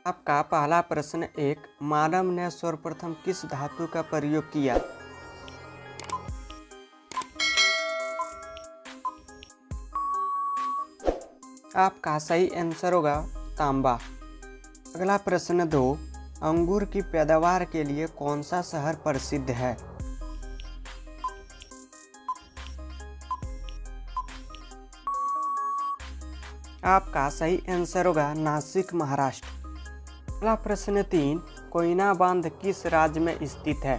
आपका पहला प्रश्न एक, मानव ने सर्वप्रथम किस धातु का प्रयोग किया? आपका सही आंसर होगा तांबा। अगला प्रश्न दो, अंगूर की पैदावार के लिए कौन सा शहर प्रसिद्ध है? आपका सही आंसर होगा नासिक, महाराष्ट्र। अगला प्रश्न तीन, कोयना बांध किस राज्य में स्थित है?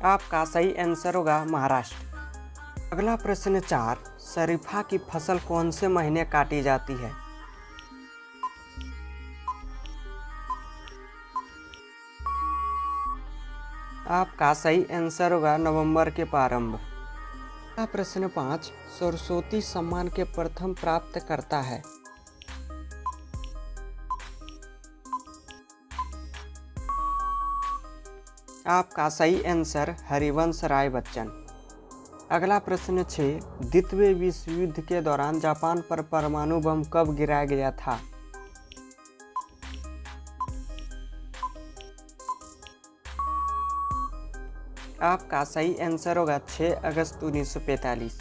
आपका सही आंसर होगा महाराष्ट्र। अगला प्रश्न चार, शरीफा की फसल कौन से महीने काटी जाती है? आपका सही आंसर होगा नवंबर के प्रारंभ। अगला प्रश्न पाँच, सरस्वती सम्मान के प्रथम प्राप्तकर्ता है? आपका सही आंसर हरिवंश राय बच्चन। अगला प्रश्न 6, द्वितीय विश्व युद्ध के दौरान जापान पर परमाणु बम कब गिराया गया था? आपका सही आंसर होगा 6 अगस्त 1945।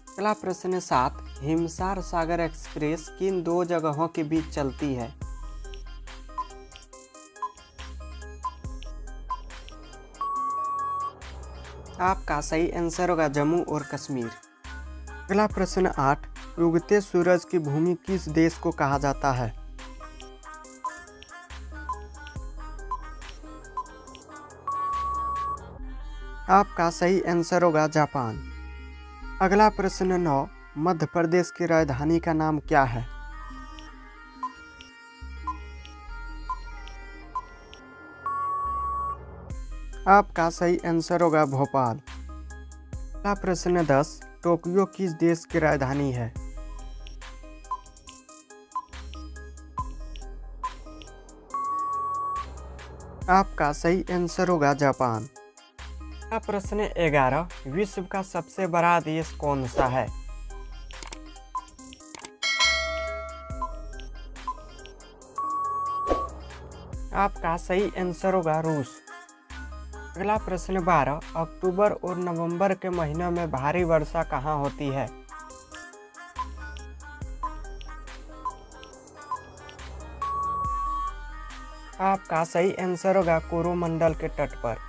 अगला प्रश्न 7, हिमसार सागर एक्सप्रेस किन दो जगहों के बीच चलती है? आपका सही आंसर होगा जम्मू और कश्मीर। अगला प्रश्न 8, उगते सूरज की भूमि किस देश को कहा जाता है? आपका सही आंसर होगा जापान। अगला प्रश्न 9, मध्य प्रदेश की राजधानी का नाम क्या है? आपका सही आंसर होगा भोपाल। अगला प्रश्न 10, टोक्यो किस देश की राजधानी है? आपका सही आंसर होगा जापान। अगला प्रश्न 11, विश्व का सबसे बड़ा देश कौन सा है? आपका सही आंसर होगा रूस। अगला प्रश्न 12, अक्टूबर और नवंबर के महीनों में भारी वर्षा कहाँ होती है? आपका सही आंसर होगा कोरोमंडल के तट पर।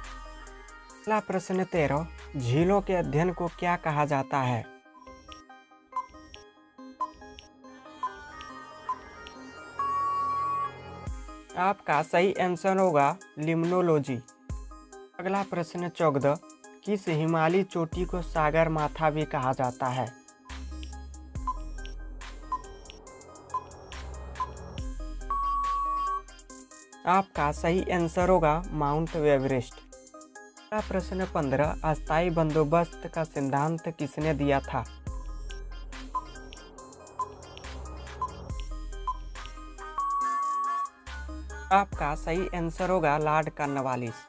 अगला प्रश्न 13, झीलों के अध्ययन को क्या कहा जाता है? आपका सही आंसर होगा लिम्नोलॉजी। अगला प्रश्न 14, किस हिमालयी चोटी को सागर माथा भी कहा जाता है? आपका सही आंसर होगा माउंट एवरेस्ट। अगला प्रश्न 15, अस्थायी बंदोबस्त का सिद्धांत किसने दिया था? आपका सही आंसर होगा लॉर्ड कॉर्नवालिस।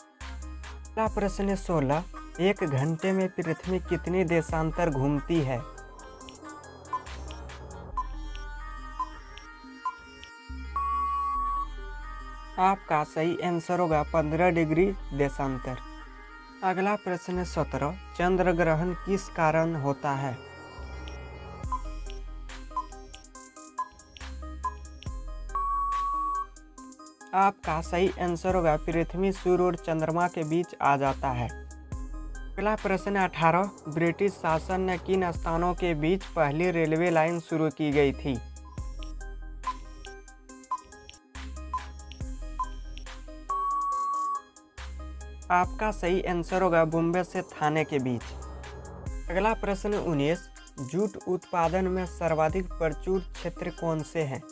अगला प्रश्न 16, एक घंटे में पृथ्वी कितनी देशांतर घूमती है? आपका सही आंसर होगा 15 डिग्री देशांतर। अगला प्रश्न 17, चंद्र ग्रहण किस कारण होता है? आपका सही आंसर होगा पृथ्वी सूर्य और चंद्रमा के बीच आ जाता है। अगला प्रश्न 18, ब्रिटिश शासन ने किन स्थानों के बीच पहली रेलवे लाइन शुरू की गई थी? आपका सही आंसर होगा बॉम्बे से थाने के बीच। अगला प्रश्न 19, जूट उत्पादन में सर्वाधिक प्रचुर क्षेत्र कौन से हैं?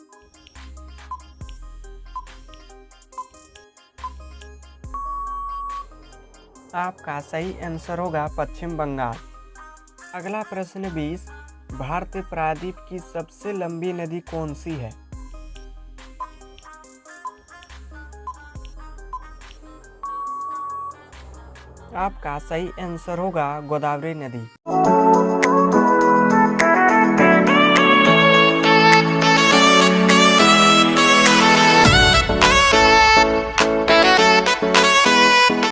आपका सही आंसर होगा पश्चिम बंगाल। अगला प्रश्न 20, भारतीय प्रायद्वीप की सबसे लंबी नदी कौन सी है? आपका सही आंसर होगा गोदावरी नदी।